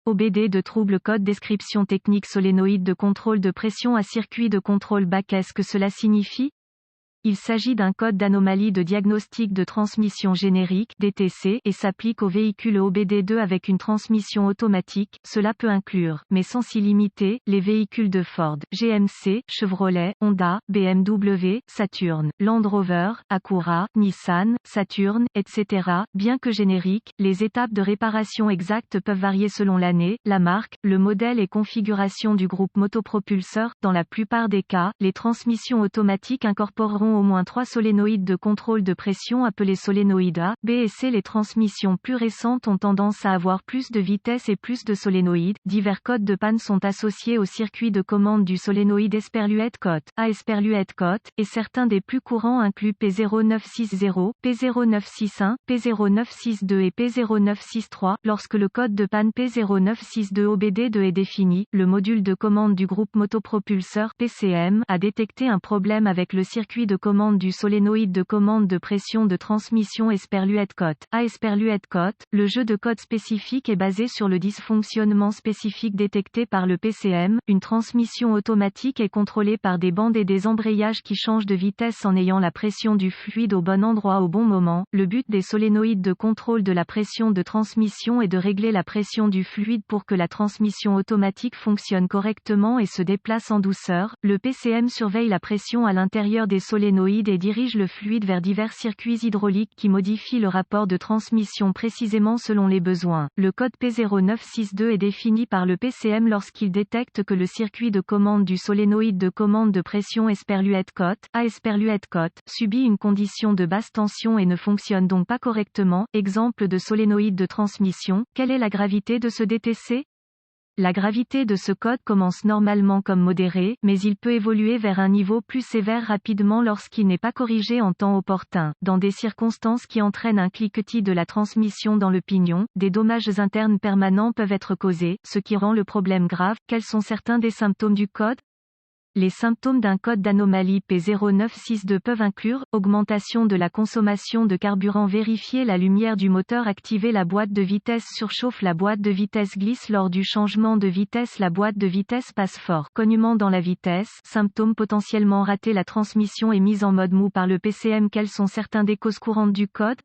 OBD de trouble code description technique solénoïde de contrôle de pression à circuit de contrôle bas. Qu'est-ce que cela signifie? Il s'agit d'un code d'anomalie de diagnostic de transmission générique (DTC) et s'applique aux véhicules OBD2 avec une transmission automatique. Cela peut inclure, mais sans s'y limiter, les véhicules de Ford, GMC, Chevrolet, Honda, BMW, Saturn, Land Rover, Acura, Nissan, Saturn, etc. Bien que génériques, les étapes de réparation exactes peuvent varier selon l'année, la marque, le modèle et configuration du groupe motopropulseur. Dans la plupart des cas, les transmissions automatiques incorporeront au moins 3 solénoïdes de contrôle de pression appelés solénoïdes A, B et C. Les transmissions plus récentes ont tendance à avoir plus de vitesse et plus de solénoïdes. Divers codes de panne sont associés au circuit de commande du solénoïde Esperluette-Cote, A Esperluette-Cote, et certains des plus courants incluent P0960, P0961, P0962 et P0963. Lorsque le code de panne P0962 OBD2 est défini, le module de commande du groupe motopropulseur PCM a détecté un problème avec le circuit de commande du solénoïde de commande de pression de transmission Esperluette-Cote, A Esperluette-Cote. Le jeu de code spécifique est basé sur le dysfonctionnement spécifique détecté par le PCM. Une transmission automatique est contrôlée par des bandes et des embrayages qui changent de vitesse en ayant la pression du fluide au bon endroit au bon moment. Le but des solénoïdes de contrôle de la pression de transmission est de régler la pression du fluide pour que la transmission automatique fonctionne correctement et se déplace en douceur. Le PCM surveille la pression à l'intérieur des solénoïdes et dirige le fluide vers divers circuits hydrauliques qui modifient le rapport de transmission précisément selon les besoins. Le code P0962 est défini par le PCM lorsqu'il détecte que le circuit de commande du solénoïde de commande de pression Esperluette-Cote, A Esperluette-Cote, subit une condition de basse tension et ne fonctionne donc pas correctement. Exemple de solénoïde de transmission. Quelle est la gravité de ce DTC? La gravité de ce code commence normalement comme modéré, mais il peut évoluer vers un niveau plus sévère rapidement lorsqu'il n'est pas corrigé en temps opportun. Dans des circonstances qui entraînent un cliquetis de la transmission dans le pignon, des dommages internes permanents peuvent être causés, ce qui rend le problème grave. Quels sont certains des symptômes du code? Les symptômes d'un code d'anomalie P0962 peuvent inclure augmentation de la consommation de carburant, vérifier la lumière du moteur, activer la boîte de vitesse, surchauffe, la boîte de vitesse glisse lors du changement de vitesse, la boîte de vitesse passe fort, cognement dans la vitesse, symptômes potentiellement ratés, la transmission est mise en mode mou par le PCM. Quelles sont certaines des causes courantes du code?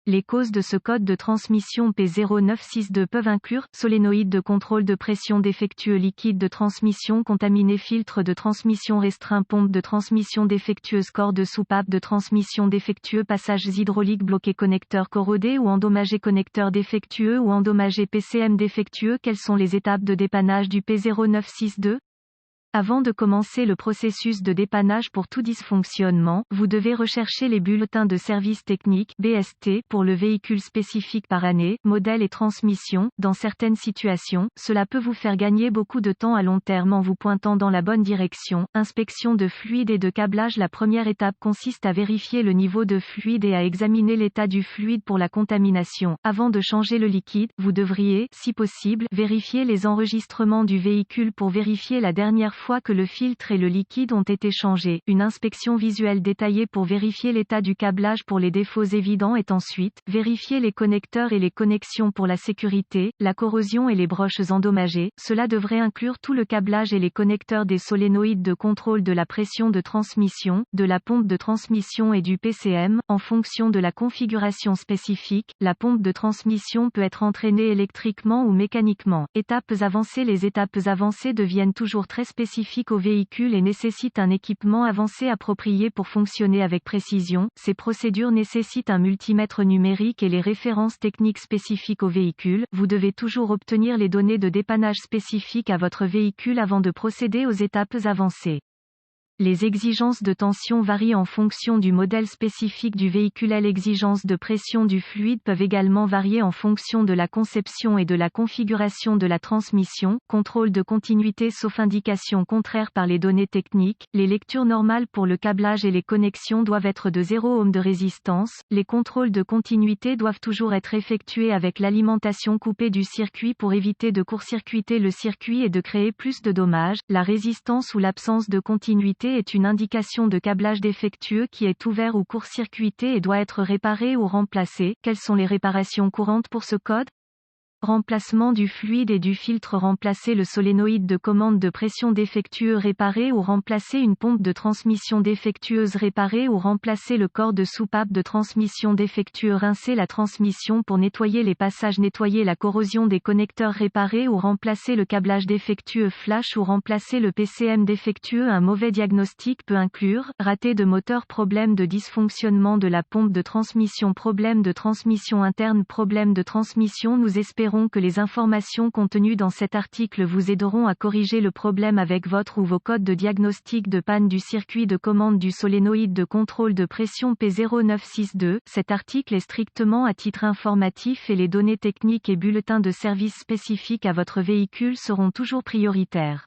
Les causes de ce code de transmission P0962 peuvent inclure solénoïde de contrôle de pression défectueux, liquide de transmission contaminé, filtre de transmission restreint, pompe de transmission défectueuse, corps de soupape de transmission défectueux, passages hydrauliques bloqués, connecteur corrodé ou endommagé, connecteur défectueux ou endommagé, PCM défectueux. Quelles sont les étapes de dépannage du P0962? Avant de commencer le processus de dépannage pour tout dysfonctionnement, vous devez rechercher les bulletins de service technique (BST) pour le véhicule spécifique par année, modèle et transmission. Dans certaines situations, cela peut vous faire gagner beaucoup de temps à long terme en vous pointant dans la bonne direction. Inspection de fluide et de câblage. La première étape consiste à vérifier le niveau de fluide et à examiner l'état du fluide pour la contamination. Avant de changer le liquide, vous devriez, si possible, vérifier les enregistrements du véhicule pour vérifier la dernière fois que le filtre et le liquide ont été changés. Une inspection visuelle détaillée pour vérifier l'état du câblage pour les défauts évidents est ensuite vérifier les connecteurs et les connexions pour la sécurité, la corrosion et les broches endommagées. Cela devrait inclure tout le câblage et les connecteurs des solénoïdes de contrôle de la pression de transmission, de la pompe de transmission et du PCM. En fonction de la configuration spécifique, la pompe de transmission peut être entraînée électriquement ou mécaniquement. Étapes avancées. Les étapes avancées deviennent toujours très spécifiques au véhicule et nécessitent un équipement avancé approprié pour fonctionner avec précision. Ces procédures nécessitent un multimètre numérique et les références techniques spécifiques au véhicule. Vous devez toujours obtenir les données de dépannage spécifiques à votre véhicule avant de procéder aux étapes avancées. Les exigences de tension varient en fonction du modèle spécifique du véhicule. Les exigences de pression du fluide peuvent également varier en fonction de la conception et de la configuration de la transmission. Contrôle de continuité sauf indication contraire par les données techniques. Les lectures normales pour le câblage et les connexions doivent être de 0 ohm de résistance. Les contrôles de continuité doivent toujours être effectués avec l'alimentation coupée du circuit pour éviter de court-circuiter le circuit et de créer plus de dommages. La résistance ou l'absence de continuité est une indication de câblage défectueux qui est ouvert ou court-circuité et doit être réparé ou remplacé. Quelles sont les réparations courantes pour ce code? Remplacement du fluide et du filtre. Remplacer le solénoïde de commande de pression défectueux. Réparer ou remplacer une pompe de transmission défectueuse. Réparer ou remplacer le corps de soupape de transmission défectueux. Rincer la transmission pour nettoyer les passages. Nettoyer la corrosion des connecteurs. Réparer ou remplacer le câblage défectueux. Flash ou remplacer le PCM défectueux. Un mauvais diagnostic peut inclure raté de moteur, problème de dysfonctionnement de la pompe de transmission, problème de transmission interne, problème de transmission. Nous espérons que les informations contenues dans cet article vous aideront à corriger le problème avec votre ou vos codes de diagnostic de panne du circuit de commande du solénoïde de contrôle de pression P0962. Cet article est strictement à titre informatif et les données techniques et bulletins de service spécifiques à votre véhicule seront toujours prioritaires.